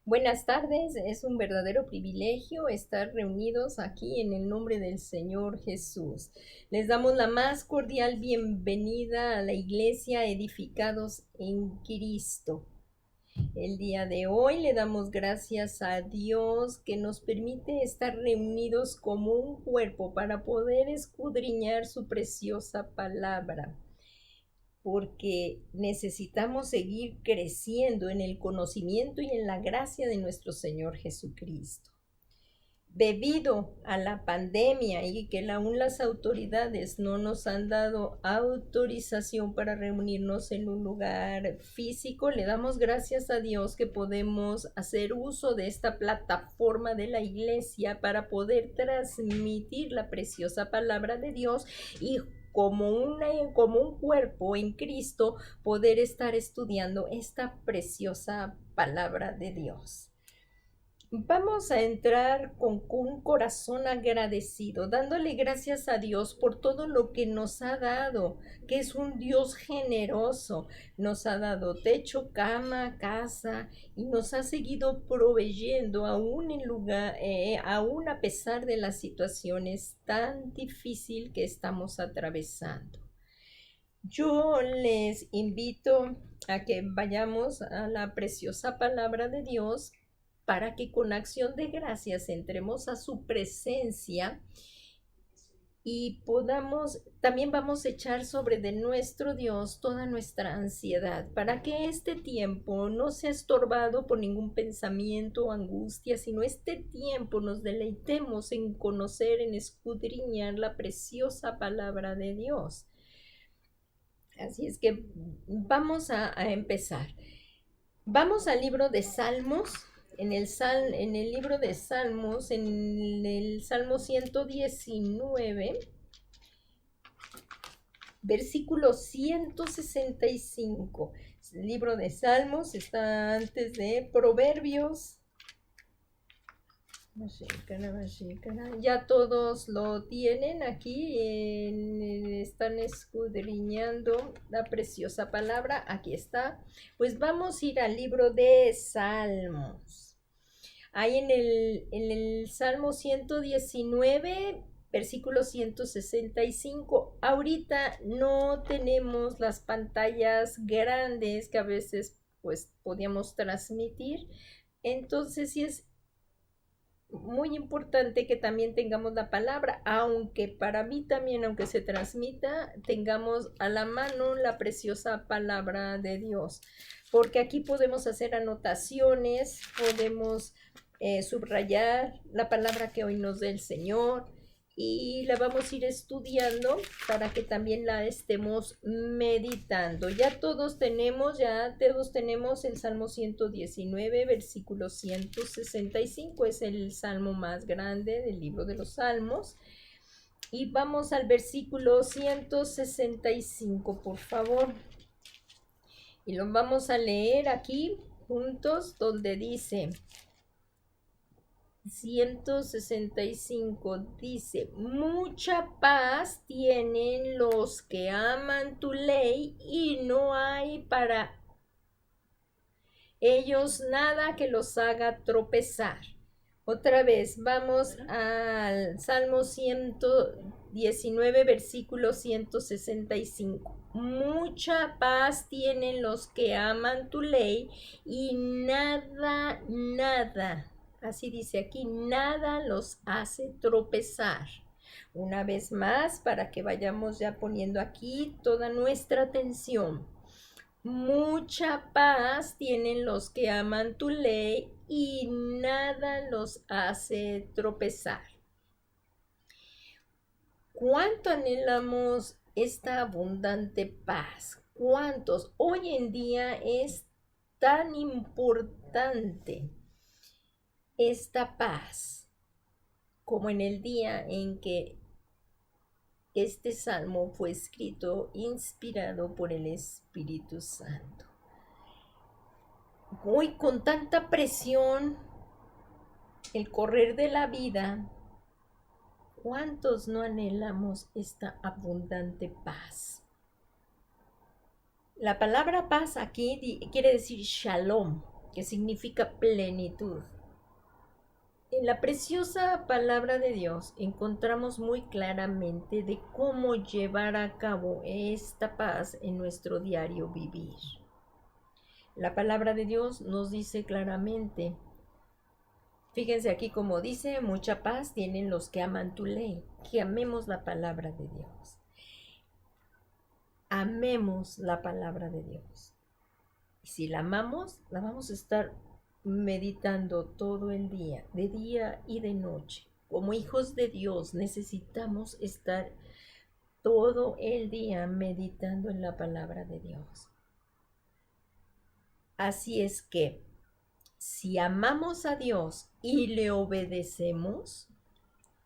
Buenas tardes, es un verdadero privilegio estar reunidos aquí en el nombre del Señor Jesús. Les damos la más cordial bienvenida a la iglesia Edificados en Cristo. El día de hoy le damos gracias a Dios que nos permite estar reunidos como un cuerpo para poder escudriñar su preciosa palabra, porque necesitamos seguir creciendo en el conocimiento y en la gracia de nuestro Señor Jesucristo. Debido a la pandemia y que aún las autoridades no nos han dado autorización para reunirnos en un lugar físico, le damos gracias a Dios que podemos hacer uso de esta plataforma de la iglesia para poder transmitir la preciosa palabra de Dios y como un cuerpo en Cristo poder estar estudiando esta preciosa palabra de Dios. Vamos a entrar con un corazón agradecido, dándole gracias a Dios por todo lo que nos ha dado, que es un Dios generoso. Nos ha dado techo, cama, casa y nos ha seguido proveyendo aún a pesar de las situaciones tan difíciles que estamos atravesando. Yo les invito a que vayamos a la preciosa palabra de Dios para que con acción de gracias entremos a su presencia y también vamos a echar sobre de nuestro Dios toda nuestra ansiedad, para que este tiempo no sea estorbado por ningún pensamiento o angustia, sino este tiempo nos deleitemos en conocer, en escudriñar la preciosa palabra de Dios. Así es que vamos a empezar. Vamos al libro de Salmos. En el libro de Salmos, en el Salmo 119, versículo 165. El libro de Salmos está antes de Proverbios. Ya todos lo tienen aquí, están escudriñando la preciosa palabra. Aquí está. Pues vamos a ir al libro de Salmos. Ahí en el Salmo 119, versículo 165. Ahorita no tenemos las pantallas grandes que a veces pues podíamos transmitir. Entonces sí es muy importante que también tengamos la palabra, aunque para mí también, aunque se transmita, tengamos a la mano la preciosa palabra de Dios, porque aquí podemos hacer anotaciones, podemos subrayar la palabra que hoy nos dé el Señor y la vamos a ir estudiando para que también la estemos meditando. Ya todos tenemos el Salmo 119, versículo 165, es el salmo más grande del libro de los Salmos. Y vamos al versículo 165, por favor. Y lo vamos a leer aquí juntos, donde dice: 165 dice: mucha paz tienen los que aman tu ley y no hay para ellos nada que los haga tropezar. Otra vez, vamos al Salmo 119, versículo 165. Mucha paz tienen los que aman tu ley y nada, así dice aquí, nada los hace tropezar. Una vez más, para que vayamos ya poniendo aquí toda nuestra atención. Mucha paz tienen los que aman tu ley y nada los hace tropezar. ¿Cuánto anhelamos esta abundante paz? ¿Cuántos? Hoy en día es tan importante esta paz como en el día en que este salmo fue escrito, inspirado por el Espíritu Santo. Hoy con tanta presión, el correr de la vida, ¿cuántos no anhelamos esta abundante paz? La palabra paz aquí quiere decir shalom. que significa plenitud. En la preciosa palabra de Dios encontramos muy claramente de cómo llevar a cabo esta paz en nuestro diario vivir. La palabra de Dios nos dice claramente, fíjense aquí como dice, mucha paz tienen los que aman tu ley, que amemos la palabra de Dios. Amemos la palabra de Dios. Y si la amamos, la vamos a estar meditando todo el día, de día y de noche. Como hijos de Dios necesitamos estar todo el día meditando en la palabra de Dios. Así es que si amamos a Dios y le obedecemos,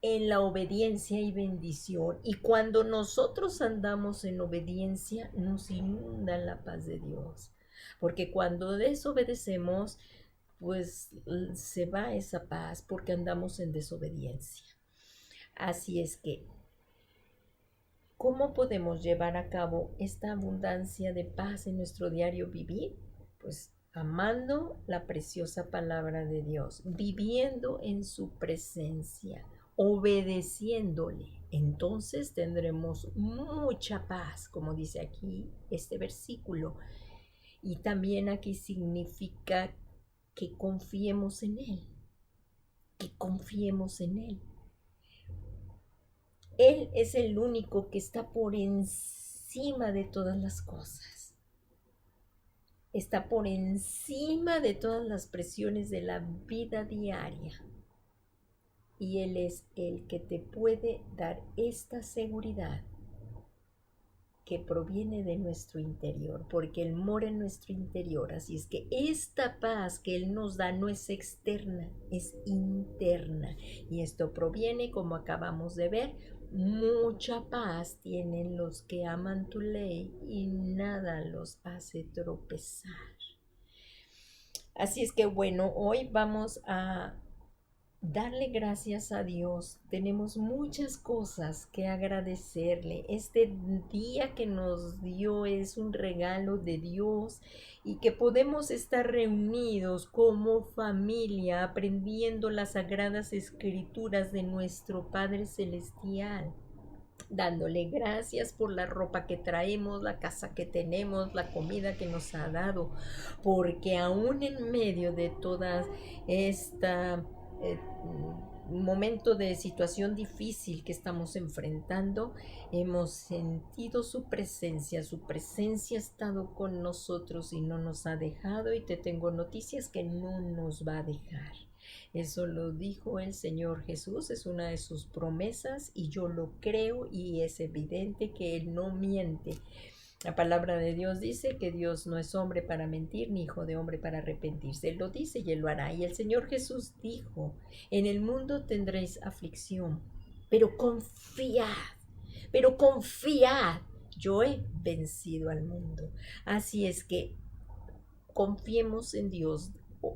en la obediencia hay bendición. Y cuando nosotros andamos en obediencia, nos inunda la paz de Dios. Porque cuando desobedecemos, pues se va esa paz porque andamos en desobediencia. Así es que, ¿cómo podemos llevar a cabo esta abundancia de paz en nuestro diario vivir? Pues amando la preciosa palabra de Dios, viviendo en su presencia, obedeciéndole. Entonces tendremos mucha paz, como dice aquí este versículo. Y también aquí significa que confiemos en Él, que confiemos en Él. Él es el único que está por encima de todas las cosas. Está por encima de todas las presiones de la vida diaria. Y Él es el que te puede dar esta seguridad que proviene de nuestro interior, porque Él mora en nuestro interior. Así es que esta paz que Él nos da no es externa, es interna. Y esto proviene, como acabamos de ver, mucha paz tienen los que aman tu ley y nada los hace tropezar. Así es que bueno, hoy vamos a darle gracias a Dios. Tenemos muchas cosas que agradecerle. Este día que nos dio es un regalo de Dios y que podemos estar reunidos como familia aprendiendo las sagradas escrituras de nuestro Padre Celestial, dándole gracias por la ropa que traemos, la casa que tenemos, la comida que nos ha dado, porque aún en medio de toda esta momento de situación difícil que estamos enfrentando, hemos sentido su presencia ha estado con nosotros y no nos ha dejado, y te tengo noticias que no nos va a dejar. Eso lo dijo el Señor Jesús, es una de sus promesas y yo lo creo, y es evidente que Él no miente. La palabra de Dios dice que Dios no es hombre para mentir, ni hijo de hombre para arrepentirse. Él lo dice y Él lo hará. Y el Señor Jesús dijo, en el mundo tendréis aflicción, pero confiad, yo he vencido al mundo. Así es que confiemos en Dios.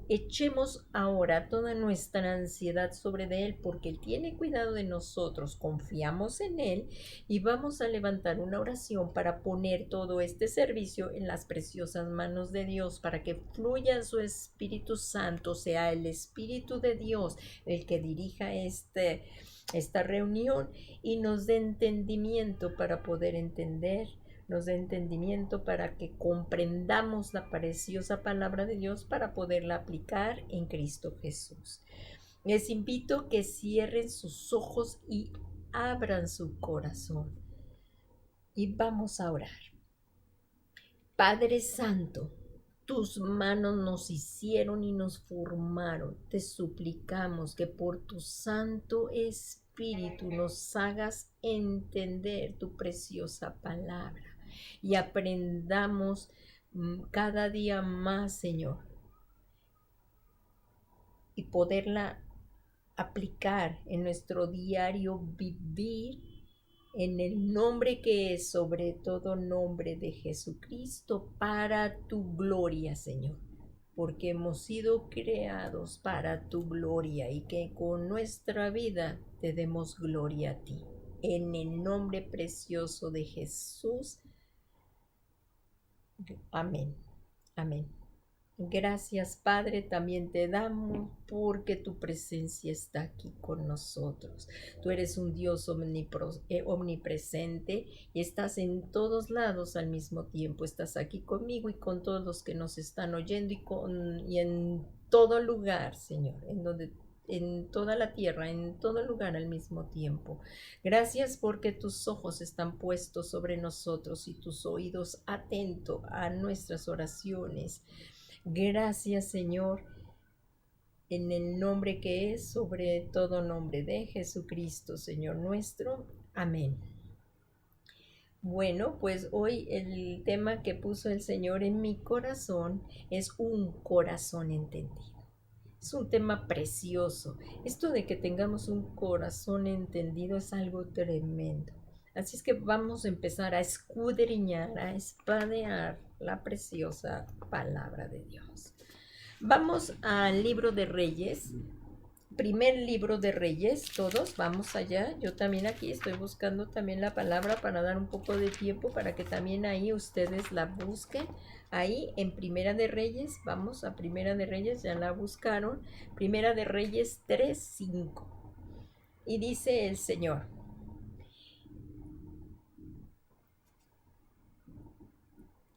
Echemos ahora toda nuestra ansiedad sobre de Él, porque Él tiene cuidado de nosotros. Confiamos en Él y vamos a levantar una oración para poner todo este servicio en las preciosas manos de Dios, para que fluya su Espíritu Santo, sea el Espíritu de Dios el que dirija esta reunión y nos dé entendimiento para poder entender, nos dé entendimiento para que comprendamos la preciosa palabra de Dios para poderla aplicar en Cristo Jesús. Les invito a que cierren sus ojos y abran su corazón. Y vamos a orar. Padre Santo, tus manos nos hicieron y nos formaron. Te suplicamos que por tu Santo Espíritu nos hagas entender tu preciosa palabra y aprendamos cada día más, Señor, y poderla aplicar en nuestro diario vivir, en el nombre que es sobre todo nombre de Jesucristo, para tu gloria, Señor, porque hemos sido creados para tu gloria, y que con nuestra vida te demos gloria a ti. En el nombre precioso de Jesús. Amén. Amén. Gracias, Padre, también te damos porque tu presencia está aquí con nosotros. Tú eres un Dios omnipresente y estás en todos lados al mismo tiempo. Estás aquí conmigo y con todos los que nos están oyendo y en todo lugar, Señor, en toda la tierra, en todo lugar al mismo tiempo. Gracias porque tus ojos están puestos sobre nosotros y tus oídos atentos a nuestras oraciones. Gracias, Señor, en el nombre que es sobre todo nombre de Jesucristo, Señor nuestro. Amén. Bueno, pues hoy el tema que puso el Señor en mi corazón es un corazón entendido. Es un tema precioso. Esto de que tengamos un corazón entendido es algo tremendo. Así es que vamos a empezar a escudriñar, a espadear la preciosa palabra de Dios. Vamos al libro de Reyes, primer libro de Reyes, todos, vamos allá. Yo también aquí estoy buscando también la palabra para dar un poco de tiempo para que también ahí ustedes la busquen. Ahí en Primera de Reyes, vamos a Primera de Reyes, ya la buscaron. Primera de Reyes 3:5. Y dice el Señor: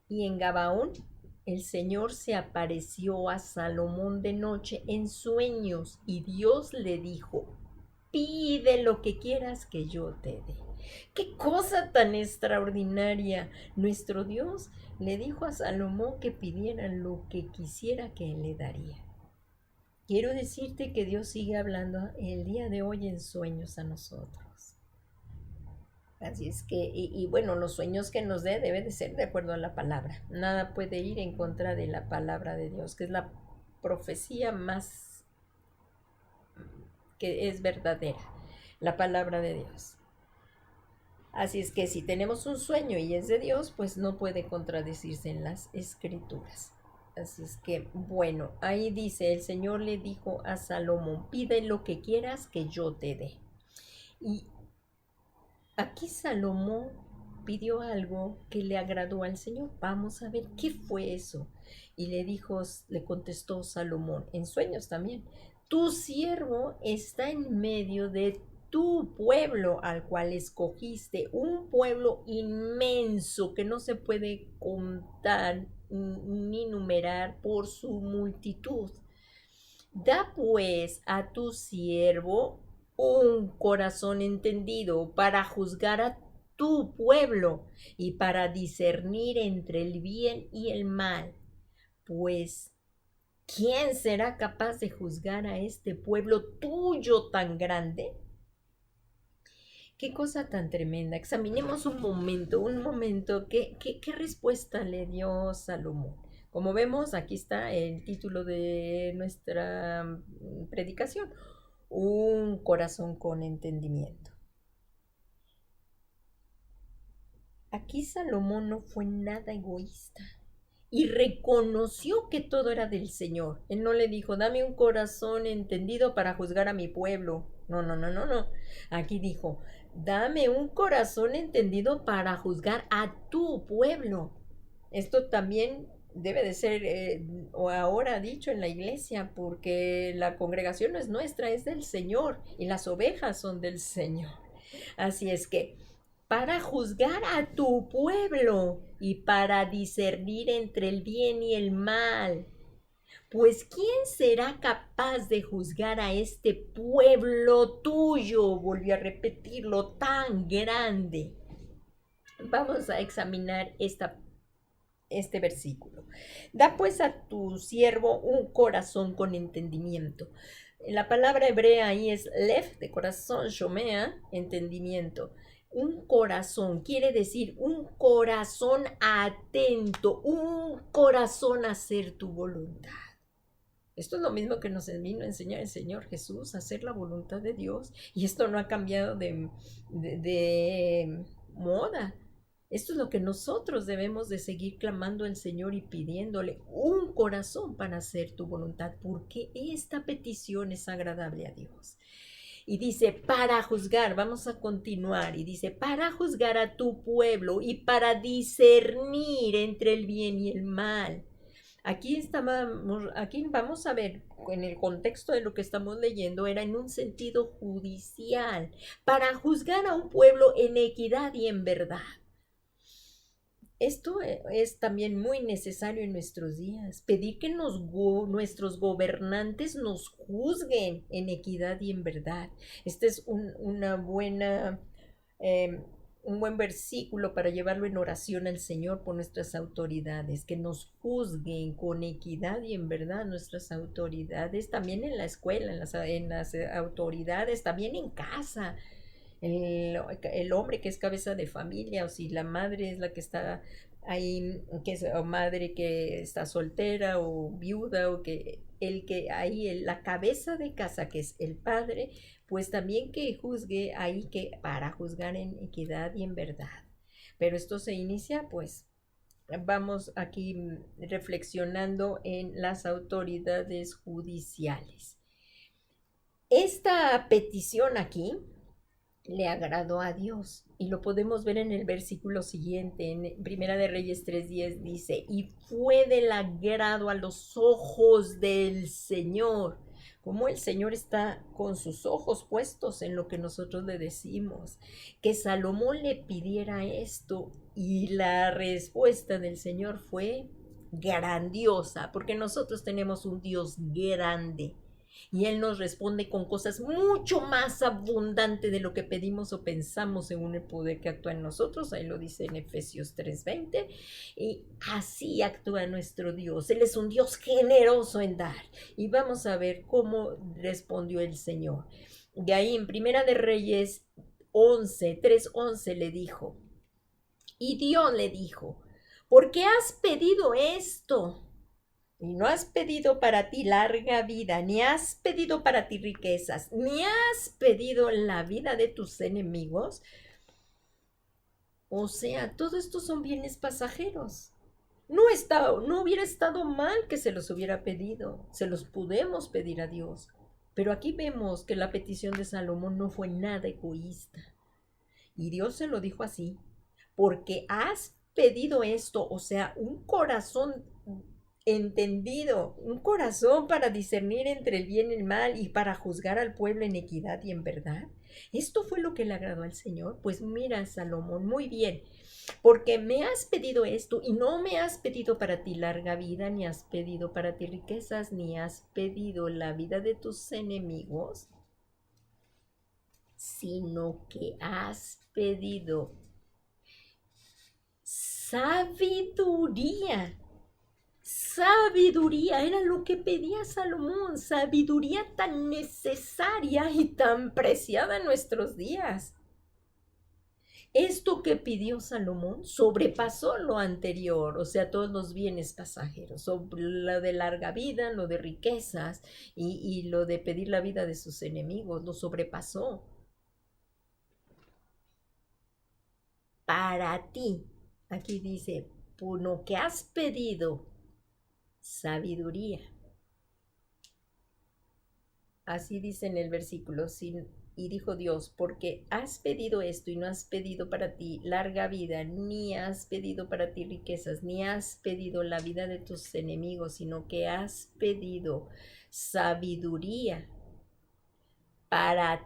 y en Gabaón el Señor se apareció a Salomón de noche en sueños y Dios le dijo: pide lo que quieras que yo te dé. ¡Qué cosa tan extraordinaria! Nuestro Dios le dijo a Salomón que pidiera lo que quisiera que él le daría. Quiero decirte que Dios sigue hablando el día de hoy en sueños a nosotros. Así es que, bueno, los sueños que nos dé debe de ser de acuerdo a la palabra. Nada puede ir en contra de la palabra de Dios, que es la profecía más que es verdadera, la palabra de Dios. Así es que si tenemos un sueño y es de Dios, pues no puede contradecirse en las escrituras. Así es que, bueno, ahí dice, el Señor le dijo a Salomón: pide lo que quieras que yo te dé. Y aquí Salomón pidió algo que le agradó al Señor. Vamos a ver qué fue eso. Y le contestó Salomón, en sueños también: tu siervo está en medio de tu pueblo al cual escogiste, un pueblo inmenso que no se puede contar ni numerar por su multitud. Da pues a tu siervo un corazón entendido para juzgar a tu pueblo y para discernir entre el bien y el mal. Pues, ¿quién será capaz de juzgar a este pueblo tuyo tan grande? Qué cosa tan tremenda. Examinemos un momento, ¿qué respuesta le dio Salomón? Como vemos, aquí está el título de nuestra predicación: un corazón con entendimiento. Aquí Salomón no fue nada egoísta y reconoció que todo era del Señor. Él no le dijo: dame un corazón entendido para juzgar a mi pueblo. No. Aquí dijo: dame un corazón entendido para juzgar a tu pueblo. Esto también debe de ser o ahora dicho en la iglesia, porque la congregación no es nuestra, es del Señor, y las ovejas son del Señor. Así es que, para juzgar a tu pueblo y para discernir entre el bien y el mal. Pues ¿quién será capaz de juzgar a este pueblo tuyo? Volví a repetirlo, tan grande. Vamos a examinar este versículo. Da pues a tu siervo un corazón con entendimiento. La palabra hebrea ahí es lev, de corazón, shomea, entendimiento. Un corazón quiere decir un corazón atento, un corazón a hacer tu voluntad. Esto es lo mismo que nos vino a enseñar el Señor Jesús, a hacer la voluntad de Dios. Y esto no ha cambiado de moda. Esto es lo que nosotros debemos de seguir clamando al Señor y pidiéndole: un corazón para hacer tu voluntad, porque esta petición es agradable a Dios. Y dice: para juzgar, vamos a continuar, y dice: para juzgar a tu pueblo y para discernir entre el bien y el mal. Aquí vamos a ver, en el contexto de lo que estamos leyendo, era en un sentido judicial, para juzgar a un pueblo en equidad y en verdad. Esto es también muy necesario en nuestros días, pedir que nuestros gobernantes nos juzguen en equidad y en verdad. Este es eh, un buen versículo para llevarlo en oración al Señor por nuestras autoridades, que nos juzguen con equidad y en verdad nuestras autoridades, también en la escuela, en las autoridades, también en casa el hombre que es cabeza de familia, o si la madre es la que está ahí, o madre que está soltera o viuda, o que la cabeza de casa, que es el padre, pues también que juzgue ahí, que para juzgar en equidad y en verdad. Pero esto se inicia, pues, vamos aquí reflexionando en las autoridades judiciales. Esta petición aquí le agradó a Dios. Y lo podemos ver en el versículo siguiente, en Primera de Reyes 3:10 dice, y fue del agrado a los ojos del Señor. Como el Señor está con sus ojos puestos en lo que nosotros le decimos, que Salomón le pidiera esto, y la respuesta del Señor fue grandiosa, porque nosotros tenemos un Dios grande. Y Él nos responde con cosas mucho más abundantes de lo que pedimos o pensamos según el poder que actúa en nosotros. Ahí lo dice en Efesios 3:20. Y así actúa nuestro Dios. Él es un Dios generoso en dar. Y vamos a ver cómo respondió el Señor. De ahí en Primera de Reyes 3:11 le dijo. Y Dios le dijo, ¿por qué has pedido esto? Y no has pedido para ti larga vida, ni has pedido para ti riquezas, ni has pedido la vida de tus enemigos. O sea, todo esto son bienes pasajeros. No hubiera estado mal que se los hubiera pedido, se los podemos pedir a Dios. Pero aquí vemos que la petición de Salomón no fue nada egoísta. Y Dios se lo dijo así, porque has pedido esto, o sea, un corazón entendido, un corazón para discernir entre el bien y el mal y para juzgar al pueblo en equidad y en verdad. Esto fue lo que le agradó al Señor. Pues mira, Salomón, muy bien, porque me has pedido esto y no me has pedido para ti larga vida, ni has pedido para ti riquezas, ni has pedido la vida de tus enemigos, sino que has pedido sabiduría. Sabiduría era lo que pedía Salomón, sabiduría tan necesaria y tan preciada en nuestros días. Esto que pidió Salomón sobrepasó lo anterior, o sea, todos los bienes pasajeros, sobre lo de larga vida, lo de riquezas y lo de pedir la vida de sus enemigos, lo sobrepasó. Para ti, aquí dice, por lo que has pedido, sabiduría. Así dice en el versículo, y dijo Dios, porque has pedido esto y no has pedido para ti larga vida, ni has pedido para ti riquezas, ni has pedido la vida de tus enemigos, sino que has pedido sabiduría para,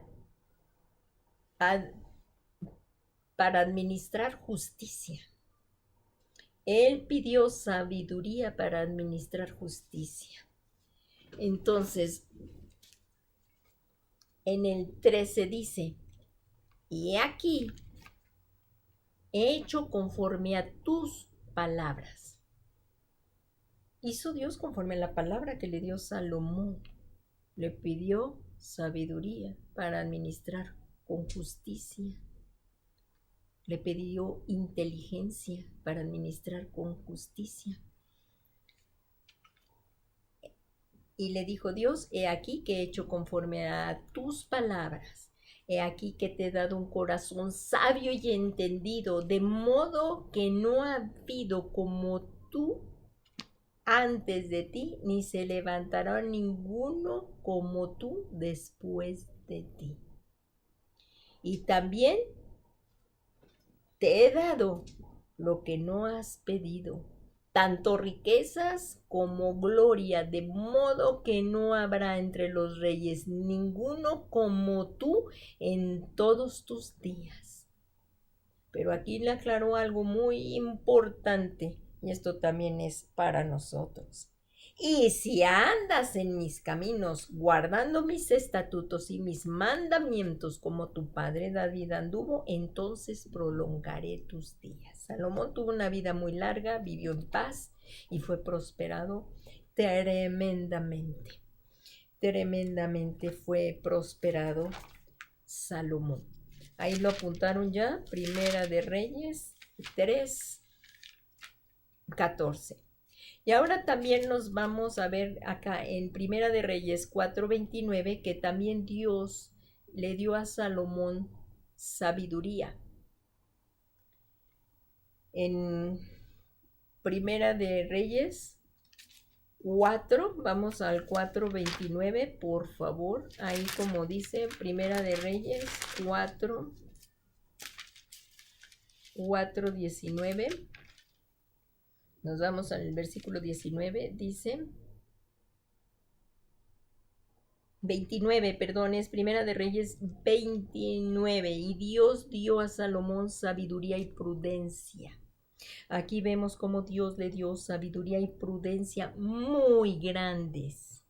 para administrar justicia. Él pidió sabiduría para administrar justicia. Entonces, en el 13 dice, y aquí he hecho conforme a tus palabras. Hizo Dios conforme a la palabra que le dio Salomón. Le pidió sabiduría para administrar con justicia. Le pidió inteligencia para administrar con justicia. Y le dijo Dios, he aquí que he hecho conforme a tus palabras. He aquí que te he dado un corazón sabio y entendido, de modo que no ha habido como tú antes de ti, ni se levantará ninguno como tú después de ti. Y también te he dado lo que no has pedido, tanto riquezas como gloria, de modo que no habrá entre los reyes ninguno como tú en todos tus días. Pero aquí le aclaró algo muy importante, y esto también es para nosotros. Y si andas en mis caminos, guardando mis estatutos y mis mandamientos como tu padre David anduvo, entonces prolongaré tus días. Salomón tuvo una vida muy larga, vivió en paz y fue prosperado tremendamente. Tremendamente fue prosperado Salomón. Ahí lo apuntaron ya, Primera de Reyes 3:14. Y ahora también nos vamos a ver acá en Primera de Reyes 4:29 que también Dios le dio a Salomón sabiduría. En Primera de Reyes 4, vamos al 4:29, por favor. Ahí como dice Primera de Reyes 4:19. Nos vamos al versículo 19, dice 29, perdón, es Primera de Reyes 29. Y Dios dio a Salomón sabiduría y prudencia. Aquí vemos cómo Dios le dio sabiduría y prudencia muy grandes.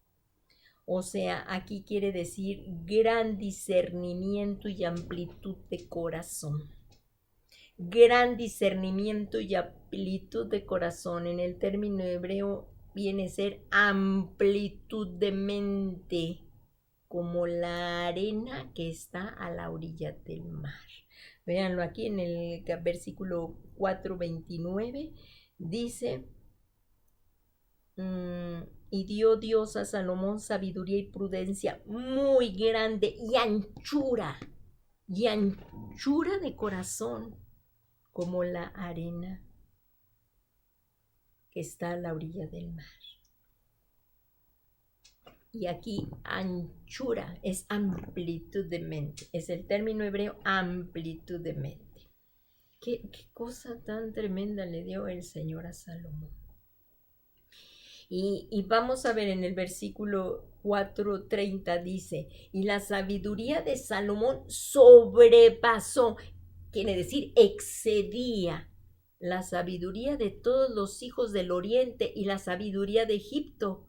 O sea, aquí quiere decir gran discernimiento y amplitud de corazón. Gran discernimiento y amplitud de corazón. En el término hebreo viene a ser amplitud de mente, como la arena que está a la orilla del mar. Véanlo aquí en el versículo 4:29, dice, y dio Dios a Salomón sabiduría y prudencia muy grande y anchura de corazón, como la arena que está a la orilla del mar. Y aquí anchura es amplitud de mente, es el término hebreo amplitud de mente. ¿Qué cosa tan tremenda le dio el Señor a Salomón? Y vamos a ver en el versículo 4:30 dice, y la sabiduría de Salomón sobrepasó, quiere decir excedía la sabiduría de todos los hijos del oriente y la sabiduría de Egipto.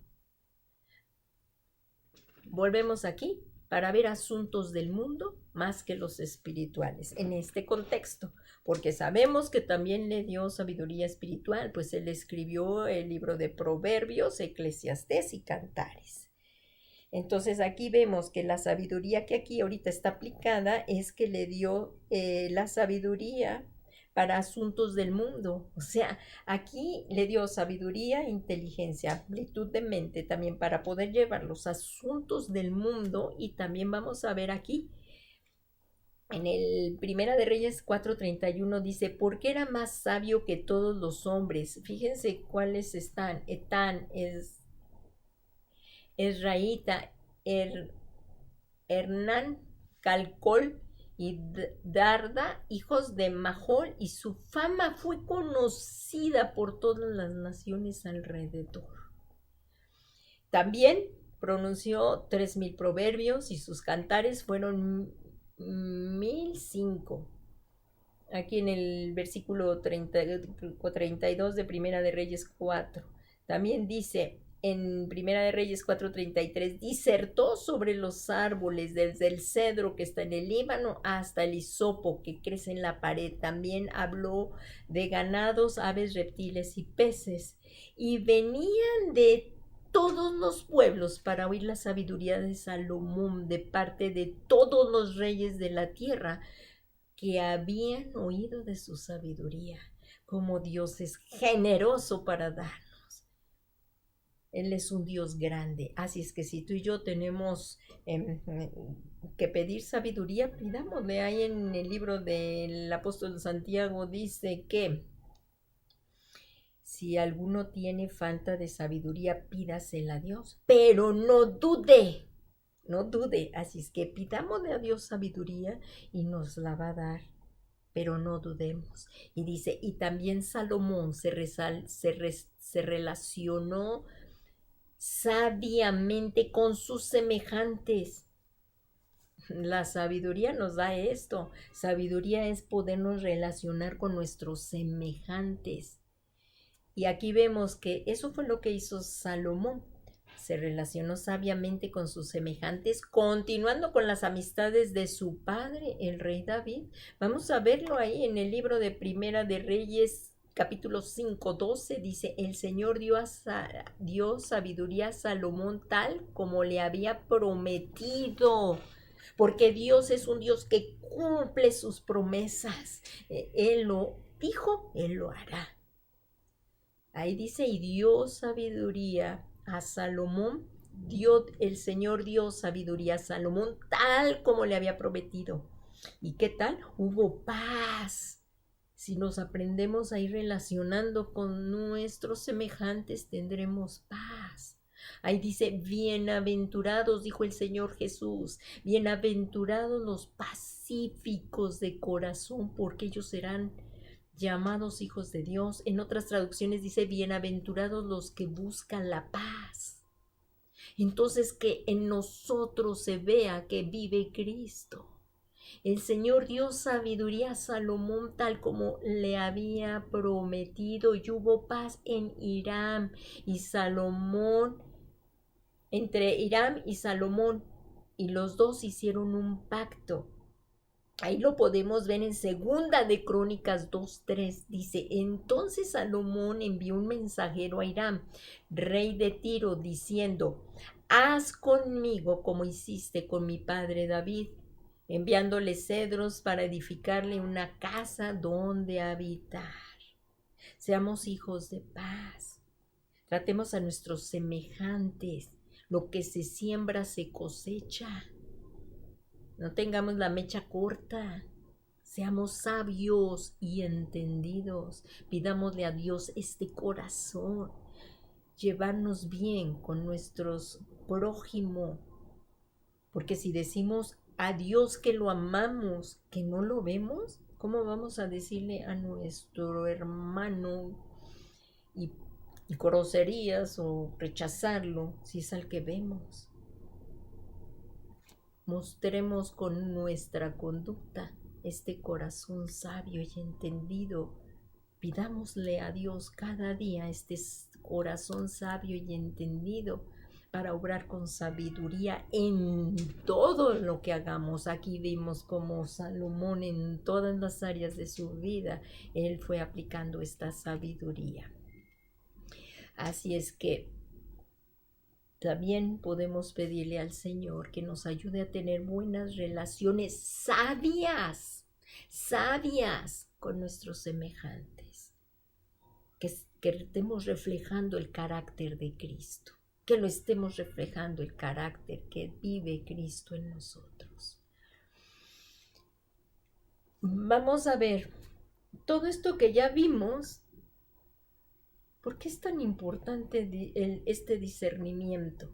Volvemos aquí para ver asuntos del mundo más que los espirituales en este contexto, porque sabemos que también le dio sabiduría espiritual, pues él escribió el libro de Proverbios, Eclesiastés y Cantares. Entonces aquí vemos que la sabiduría que aquí ahorita está aplicada es que le dio la sabiduría para asuntos del mundo. O sea, aquí le dio sabiduría, inteligencia, amplitud de mente también para poder llevar los asuntos del mundo. Y también vamos a ver aquí en el Primera de Reyes 4:31 dice, porque era más sabio que todos los hombres. Fíjense cuáles están: Etán, Esraíta, Hernán, Calcol y Darda, hijos de Mahol, y su fama fue conocida por todas las naciones alrededor. También pronunció 3,000 proverbios y sus cantares fueron 1,005. Aquí en el versículo 32 de Primera de Reyes 4. También dice en Primera de Reyes 4:33, disertó sobre los árboles, desde el cedro que está en el Líbano hasta el hisopo que crece en la pared. También habló de ganados, aves, reptiles y peces. Y venían de todos los pueblos para oír la sabiduría de Salomón de parte de todos los reyes de la tierra que habían oído de su sabiduría. Como Dios es generoso para darnos. Él es un Dios grande. Así es que si tú y yo tenemos que pedir sabiduría, pidámosle. Ahí en el libro del apóstol Santiago dice que si alguno tiene falta de sabiduría, pídasela a Dios, pero no dude. No dude. Así es que pidámosle a Dios sabiduría y nos la va a dar. pero no dudemos. Y dice, y también Salomón se relacionó sabiamente con sus semejantes. La sabiduría nos da esto. Sabiduría es podernos relacionar con nuestros semejantes. Y aquí vemos que eso fue lo que hizo Salomón. Se relacionó sabiamente con sus semejantes, continuando con las amistades de su padre, el rey David. Vamos a verlo ahí en el libro de Primera de Reyes, capítulo 5:12. Dice, el Señor dio sabiduría a Salomón tal como le había prometido. Porque Dios es un Dios que cumple sus promesas. Él lo dijo, Él lo hará. Ahí dice, y dio sabiduría a Salomón, el Señor dio sabiduría a Salomón tal como le había prometido. ¿Y qué tal? Hubo paz. Si nos aprendemos a ir relacionando con nuestros semejantes, tendremos paz. Ahí dice, bienaventurados, dijo el Señor Jesús, bienaventurados los pacíficos de corazón, porque ellos serán llamados hijos de Dios. En otras traducciones dice, bienaventurados los que buscan la paz. Entonces, que en nosotros se vea que vive Cristo. El Señor dio sabiduría a Salomón tal como le había prometido, y hubo paz en Hiram y Salomón, entre Hiram y Salomón, y los dos hicieron un pacto. Ahí lo podemos ver en Segunda de Crónicas 2:3. Dice, entonces Salomón envió un mensajero a Hiram, rey de Tiro, diciendo, haz conmigo como hiciste con mi padre David, enviándole cedros para edificarle una casa donde habitar. Seamos hijos de paz. Tratemos a nuestros semejantes. Lo que se siembra se cosecha. No tengamos la mecha corta. Seamos sabios y entendidos. Pidámosle a Dios este corazón. Llevarnos bien con nuestros prójimo. Porque si decimos a Dios que lo amamos, que no lo vemos, ¿cómo vamos a decirle a nuestro hermano y groserías o rechazarlo si es al que vemos? Mostremos con nuestra conducta este corazón sabio y entendido. Pidámosle a Dios cada día este corazón sabio y entendido para obrar con sabiduría en todo lo que hagamos. Aquí vimos como Salomón en todas las áreas de su vida, él fue aplicando esta sabiduría. Así es que también podemos pedirle al Señor que nos ayude a tener buenas relaciones sabias con nuestros semejantes. Que estemos reflejando el carácter de Cristo. Que lo estemos reflejando el carácter que vive Cristo en nosotros. Vamos a ver, todo esto que ya vimos, ¿por qué es tan importante este discernimiento?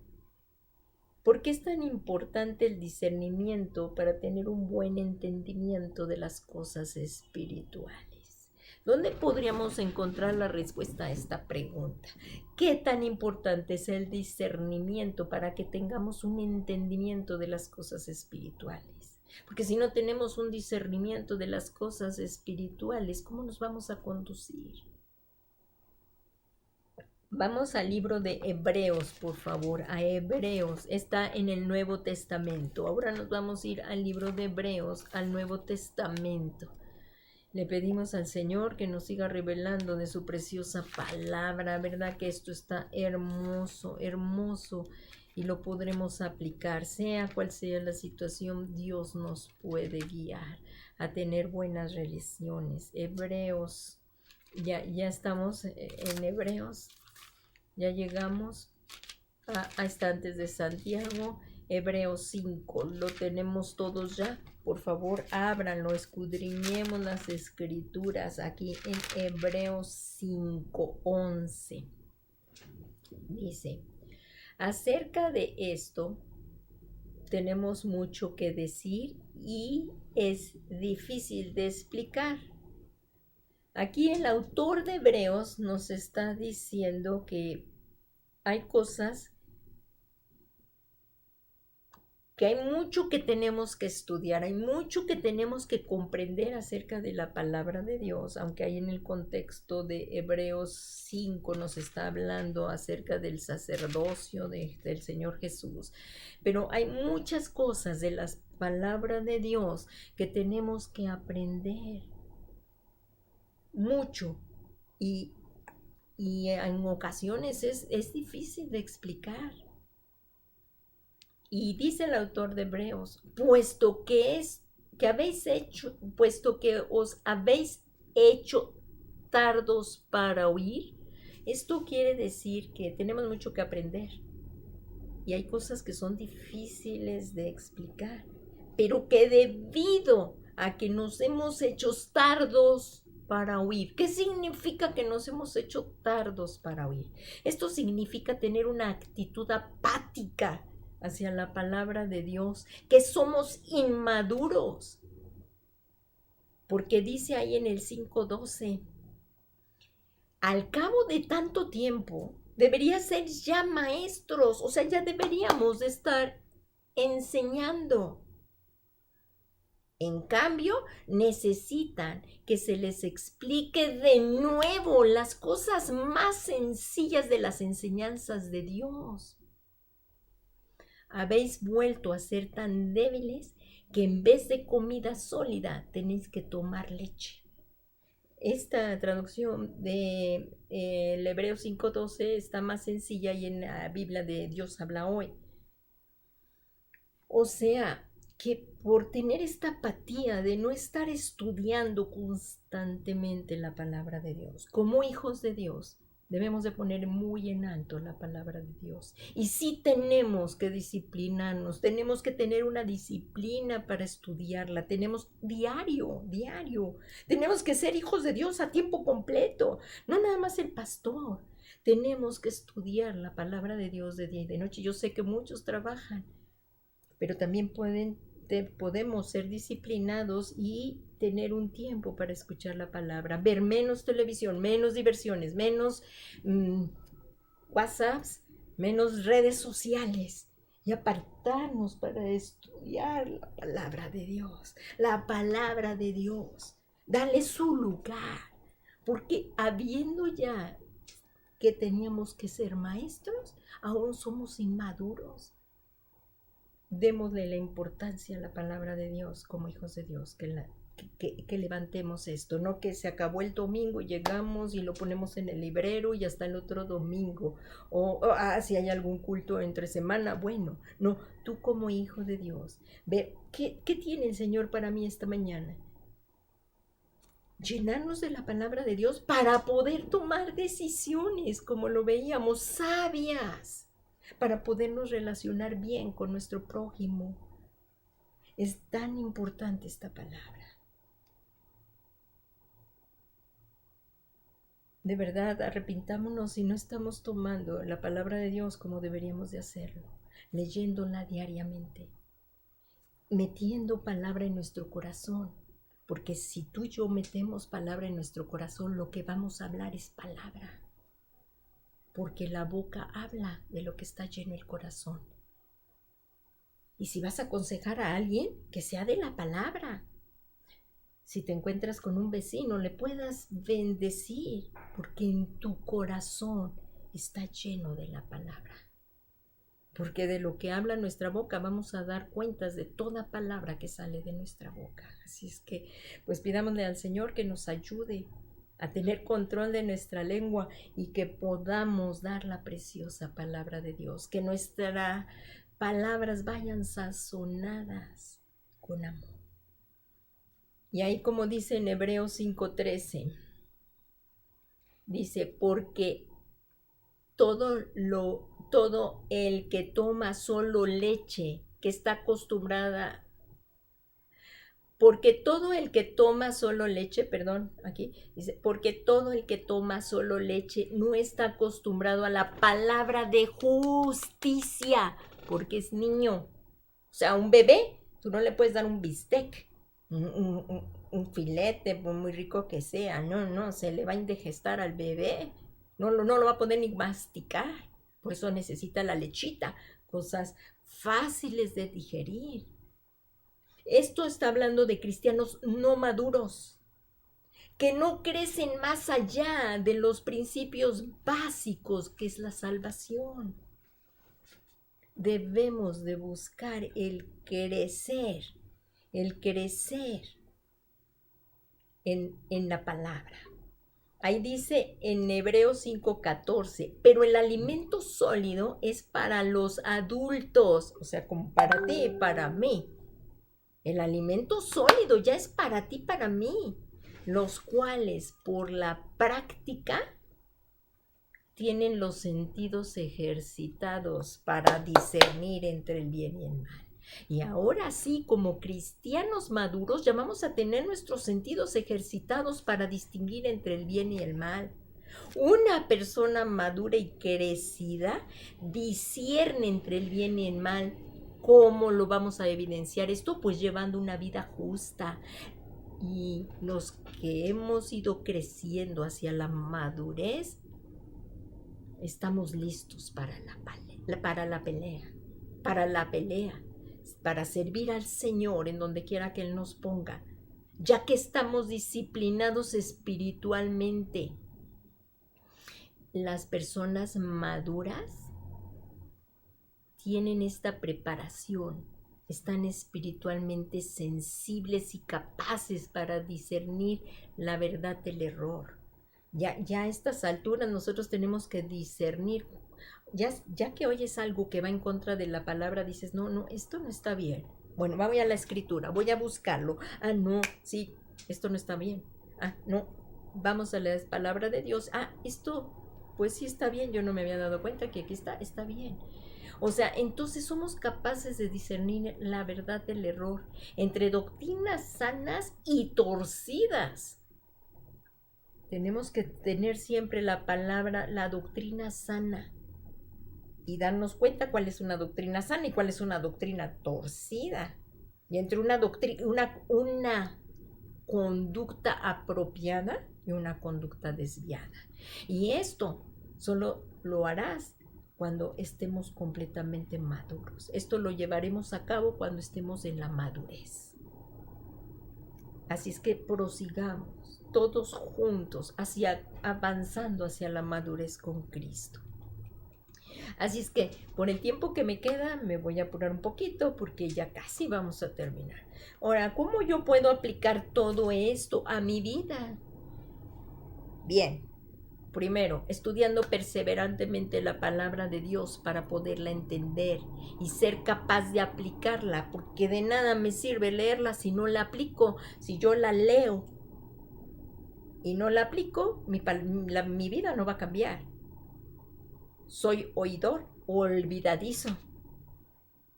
¿Por qué es tan importante el discernimiento para tener un buen entendimiento de las cosas espirituales? ¿Dónde podríamos encontrar la respuesta a esta pregunta? ¿Qué tan importante es el discernimiento para que tengamos un entendimiento de las cosas espirituales? Porque si no tenemos un discernimiento de las cosas espirituales, ¿cómo nos vamos a conducir? Vamos al libro de Hebreos, por favor, a Hebreos. Está en el Nuevo Testamento. Ahora nos vamos a ir al libro de Hebreos, al Nuevo Testamento. Le pedimos al Señor que nos siga revelando de su preciosa palabra, ¿verdad? Que esto está hermoso, hermoso, y lo podremos aplicar. Sea cual sea la situación, Dios nos puede guiar a tener buenas relaciones. Hebreos, ya estamos en Hebreos. Ya llegamos a Estantes de Santiago, Hebreos 5. ¿Lo tenemos todos ya? Por favor, ábranlo, escudriñemos las escrituras aquí en Hebreos 5:11. Dice, acerca de esto, tenemos mucho que decir y es difícil de explicar. Aquí el autor de Hebreos nos está diciendo que hay cosas que hay mucho que tenemos que estudiar, hay mucho que tenemos que comprender acerca de la palabra de Dios, aunque ahí en el contexto de Hebreos 5 nos está hablando acerca del sacerdocio del Señor Jesús. Pero hay muchas cosas de la palabra de Dios que tenemos que aprender, mucho, y en ocasiones es difícil de explicar. Y dice el autor de Hebreos, puesto que os habéis hecho tardos para oír, esto quiere decir que tenemos mucho que aprender. Y hay cosas que son difíciles de explicar, pero que debido a que nos hemos hecho tardos para oír. ¿Qué significa que nos hemos hecho tardos para oír? Esto significa tener una actitud apática hacia la palabra de Dios, que somos inmaduros, porque dice ahí en el 5:12, al cabo de tanto tiempo debería ser ya maestros, o sea, ya deberíamos de estar enseñando. En cambio, necesitan que se les explique de nuevo las cosas más sencillas de las enseñanzas de Dios. Habéis vuelto a ser tan débiles que en vez de comida sólida tenéis que tomar leche. Esta traducción de el Hebreo 5:12 está más sencilla y en la Biblia de Dios habla hoy. O sea, que por tener esta apatía de no estar estudiando constantemente la palabra de Dios, como hijos de Dios, debemos de poner muy en alto la palabra de Dios. Y sí tenemos que disciplinarnos, tenemos que tener una disciplina para estudiarla, tenemos diario, tenemos que ser hijos de Dios a tiempo completo, no nada más el pastor. Tenemos que estudiar la palabra de Dios de día y de noche. Yo sé que muchos trabajan, pero también podemos ser disciplinados y tener un tiempo para escuchar la palabra, ver menos televisión, menos diversiones, menos WhatsApps, menos redes sociales y apartarnos para estudiar la palabra de Dios, darle su lugar, porque habiendo ya que teníamos que ser maestros, aún somos inmaduros. Démosle la importancia a la palabra de Dios como hijos de Dios, que levantemos esto, no que se acabó el domingo y llegamos y lo ponemos en el librero y hasta el otro domingo, si hay algún culto entre semana, bueno, no, tú como hijo de Dios, ver qué tiene el Señor para mí esta mañana. Llenarnos de la palabra de Dios para poder tomar decisiones, como lo veíamos, sabias, para podernos relacionar bien con nuestro prójimo. Es tan importante esta palabra. De verdad, arrepintámonos si no estamos tomando la palabra de Dios como deberíamos de hacerlo, leyéndola diariamente, metiendo palabra en nuestro corazón, porque si tú y yo metemos palabra en nuestro corazón, lo que vamos a hablar es palabra. Porque la boca habla de lo que está lleno el corazón. Y si vas a aconsejar a alguien, que sea de la palabra. Si te encuentras con un vecino, le puedas bendecir, porque en tu corazón está lleno de la palabra. Porque de lo que habla nuestra boca vamos a dar cuentas de toda palabra que sale de nuestra boca. Así es que, pues pidámosle al Señor que nos ayude a tener control de nuestra lengua y que podamos dar la preciosa palabra de Dios, que nuestras palabras vayan sazonadas con amor. Y ahí, como dice en Hebreos 5:13, dice, porque todo el que toma solo leche, que está acostumbrada, porque todo el que toma solo leche, aquí dice, porque todo el que toma solo leche no está acostumbrado a la palabra de justicia, porque es niño. O sea, a un bebé, tú no le puedes dar un bistec, un filete, por muy rico que sea. No, se le va a indigestar al bebé. No lo va a poder ni masticar. Por eso necesita la lechita, cosas fáciles de digerir. Esto está hablando de cristianos no maduros, que no crecen más allá de los principios básicos que es la salvación. Debemos de buscar el crecer en la palabra. Ahí dice en Hebreos 5:14, pero el alimento sólido es para los adultos, o sea, como para ti y para mí. El alimento sólido ya es para ti y para mí, los cuales por la práctica tienen los sentidos ejercitados para discernir entre el bien y el mal. Y ahora sí, como cristianos maduros, llamamos a tener nuestros sentidos ejercitados para distinguir entre el bien y el mal. Una persona madura y crecida discierne entre el bien y el mal. ¿Cómo lo vamos a evidenciar esto? Pues llevando una vida justa. Y los que hemos ido creciendo hacia la madurez, estamos listos para la pelea, para servir al Señor en donde quiera que Él nos ponga, ya que estamos disciplinados espiritualmente. Las personas maduras tienen esta preparación, están espiritualmente sensibles y capaces para discernir la verdad del error. Ya a estas alturas nosotros tenemos que discernir. Ya que oyes algo que va en contra de la palabra, dices, no, esto no está bien. Bueno, voy a la escritura, voy a buscarlo. No, sí, esto no está bien. No, vamos a la palabra de Dios. Esto, pues sí está bien, yo no me había dado cuenta que aquí está bien. O sea, entonces somos capaces de discernir la verdad del error entre doctrinas sanas y torcidas. Tenemos que tener siempre la palabra, la doctrina sana, y darnos cuenta cuál es una doctrina sana y cuál es una doctrina torcida. Y entre una conducta apropiada y una conducta desviada. Y esto solo lo harás cuando estemos completamente maduros. Esto lo llevaremos a cabo cuando estemos en la madurez. Así es que prosigamos todos juntos avanzando hacia la madurez con Cristo. Así es que por el tiempo que me queda me voy a apurar un poquito porque ya casi vamos a terminar. Ahora, ¿cómo yo puedo aplicar todo esto a mi vida? Bien, primero, estudiando perseverantemente la palabra de Dios para poderla entender y ser capaz de aplicarla, porque de nada me sirve leerla si no la aplico. Si yo la leo y no la aplico, mi vida no va a cambiar. Soy oidor olvidadizo.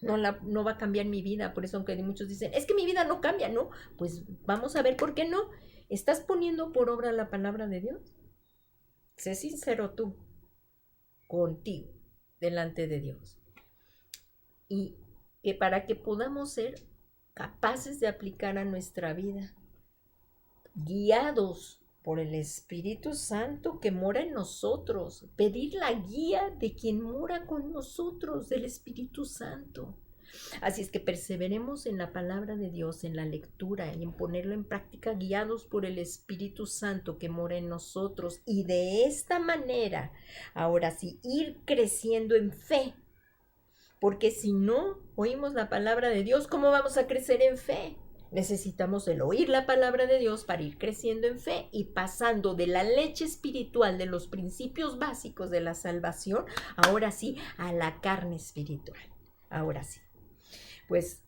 No va a cambiar mi vida. Por eso, aunque muchos dicen, es que mi vida no cambia, ¿no? Pues vamos a ver por qué no. ¿Estás poniendo por obra la palabra de Dios? Sé sincero tú, contigo, delante de Dios. Y que para que podamos ser capaces de aplicar a nuestra vida, guiados por el Espíritu Santo que mora en nosotros, pedir la guía de quien mora con nosotros, del Espíritu Santo. Así es que perseveremos en la palabra de Dios, en la lectura y en ponerlo en práctica, guiados por el Espíritu Santo que mora en nosotros, y de esta manera, ahora sí, ir creciendo en fe, porque si no oímos la palabra de Dios, ¿cómo vamos a crecer en fe? Necesitamos el oír la palabra de Dios para ir creciendo en fe y pasando de la leche espiritual, de los principios básicos de la salvación, ahora sí, a la carne espiritual. Ahora sí. Pues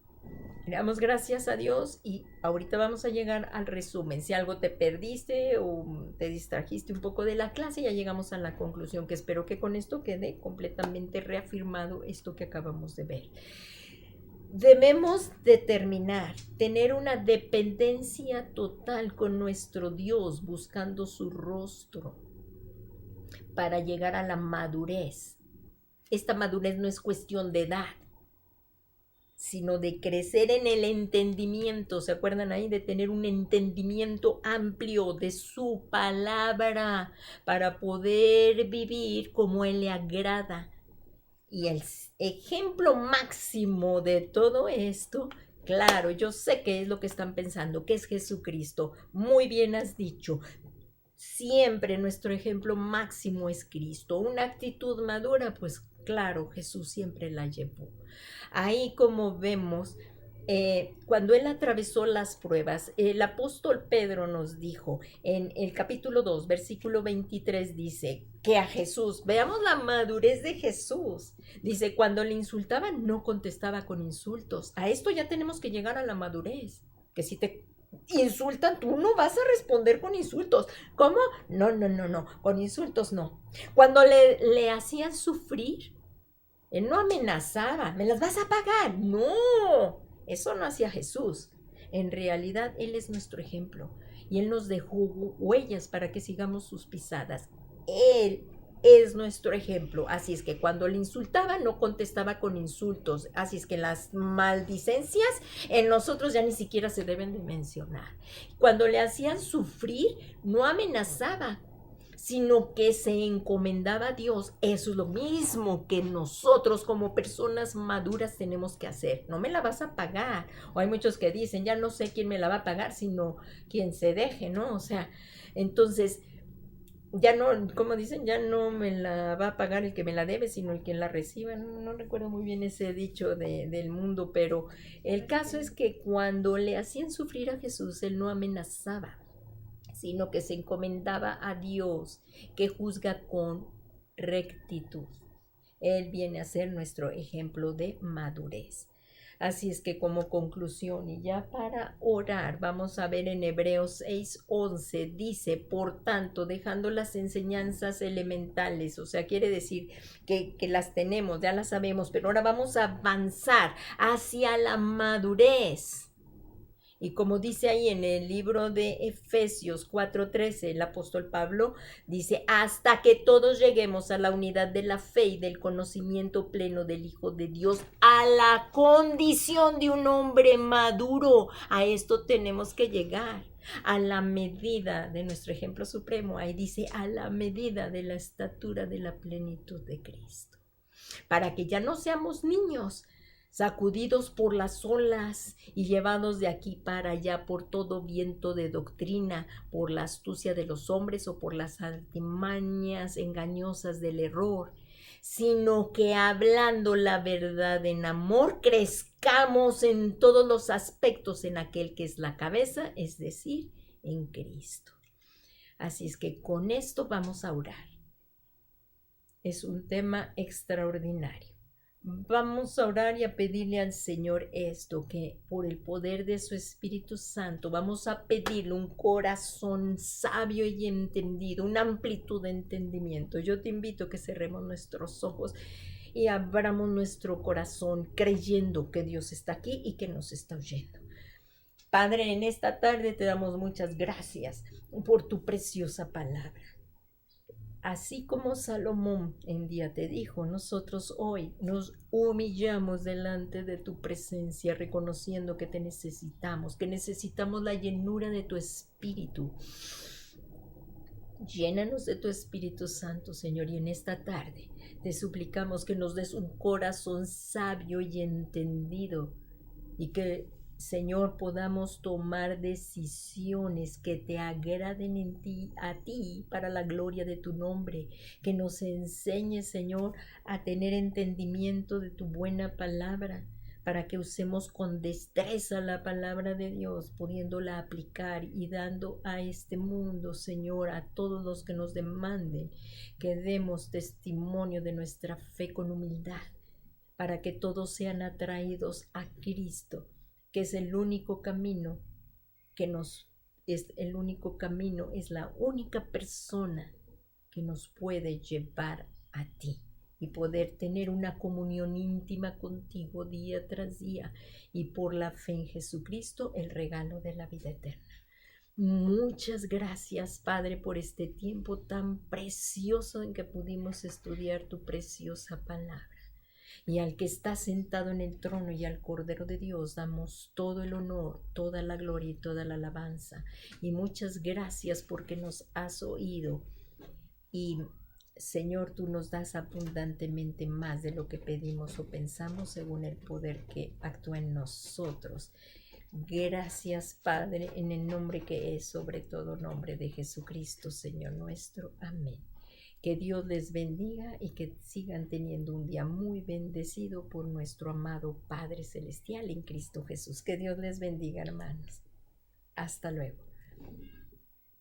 le damos gracias a Dios y ahorita vamos a llegar al resumen. Si algo te perdiste o te distrajiste un poco de la clase, ya llegamos a la conclusión, que espero que con esto quede completamente reafirmado esto que acabamos de ver. Debemos determinar, tener una dependencia total con nuestro Dios, buscando su rostro para llegar a la madurez. Esta madurez no es cuestión de edad, sino de crecer en el entendimiento. ¿Se acuerdan ahí de tener un entendimiento amplio de su palabra para poder vivir como Él le agrada? Y el ejemplo máximo de todo esto, claro, yo sé qué es lo que están pensando, que es Jesucristo. Muy bien has dicho. Siempre nuestro ejemplo máximo es Cristo. Una actitud madura, pues claro, Jesús siempre la llevó. Ahí como vemos, cuando él atravesó las pruebas, el apóstol Pedro nos dijo en el capítulo 2, versículo 23, dice que a Jesús, veamos la madurez de Jesús, dice, cuando le insultaban no contestaba con insultos. A esto ya tenemos que llegar a la madurez, que si te insultan, tú no vas a responder con insultos. ¿Cómo? No, no, no, no, con insultos no. Cuando le hacían sufrir, él no amenazaba, me las vas a pagar. No, eso no hacía Jesús. En realidad, Él es nuestro ejemplo y Él nos dejó huellas para que sigamos sus pisadas. Él es nuestro ejemplo. Así es que cuando le insultaba, no contestaba con insultos. Así es que las maldicencias en nosotros ya ni siquiera se deben de mencionar. Cuando le hacían sufrir, no amenazaba, sino que se encomendaba a Dios. Eso es lo mismo que nosotros como personas maduras tenemos que hacer. No me la vas a pagar. O hay muchos que dicen, ya no sé quién me la va a pagar, sino quien se deje, ¿no? O sea, entonces, ya no, como dicen, ya no me la va a pagar el que me la debe, sino el que la reciba. No, no recuerdo muy bien ese dicho del mundo, pero el caso es que cuando le hacían sufrir a Jesús, él no amenazaba, sino que se encomendaba a Dios, que juzga con rectitud. Él viene a ser nuestro ejemplo de madurez. Así es que como conclusión y ya para orar, vamos a ver en Hebreos 6:11, dice, por tanto, dejando las enseñanzas elementales, o sea, quiere decir que las tenemos, ya las sabemos, pero ahora vamos a avanzar hacia la madurez. Y como dice ahí en el libro de Efesios 4:13, el apóstol Pablo dice, hasta que todos lleguemos a la unidad de la fe y del conocimiento pleno del Hijo de Dios, a la condición de un hombre maduro. A esto tenemos que llegar, a la medida de nuestro ejemplo supremo. Ahí dice, a la medida de la estatura de la plenitud de Cristo. Para que ya no seamos niños, sacudidos por las olas y llevados de aquí para allá por todo viento de doctrina, por la astucia de los hombres o por las artimañas engañosas del error, sino que hablando la verdad en amor, crezcamos en todos los aspectos en aquel que es la cabeza, es decir, en Cristo. Así es que con esto vamos a orar. Es un tema extraordinario. Vamos a orar y a pedirle al Señor esto, que por el poder de su Espíritu Santo vamos a pedirle un corazón sabio y entendido, una amplitud de entendimiento. Yo te invito a que cerremos nuestros ojos y abramos nuestro corazón creyendo que Dios está aquí y que nos está oyendo. Padre, en esta tarde te damos muchas gracias por tu preciosa palabra. Así como Salomón en día te dijo, nosotros hoy nos humillamos delante de tu presencia, reconociendo que te necesitamos, que necesitamos la llenura de tu Espíritu. Llénanos de tu Espíritu Santo, Señor, y en esta tarde te suplicamos que nos des un corazón sabio y entendido, y que, Señor, podamos tomar decisiones que te agraden a ti para la gloria de tu nombre. Que nos enseñes, Señor, a tener entendimiento de tu buena palabra, para que usemos con destreza la palabra de Dios, pudiéndola aplicar y dando a este mundo, Señor, a todos los que nos demanden, que demos testimonio de nuestra fe con humildad, para que todos sean atraídos a Cristo, que es el único camino, es la única persona que nos puede llevar a ti y poder tener una comunión íntima contigo día tras día, y por la fe en Jesucristo el regalo de la vida eterna. Muchas gracias, Padre, por este tiempo tan precioso en que pudimos estudiar tu preciosa palabra. Y al que está sentado en el trono y al Cordero de Dios damos todo el honor, toda la gloria y toda la alabanza. Y muchas gracias porque nos has oído. Y Señor, tú nos das abundantemente más de lo que pedimos o pensamos según el poder que actúa en nosotros. Gracias, Padre, en el nombre que es sobre todo nombre de Jesucristo, Señor nuestro. Amén. Que Dios les bendiga y que sigan teniendo un día muy bendecido por nuestro amado Padre Celestial en Cristo Jesús. Que Dios les bendiga, hermanos. Hasta luego.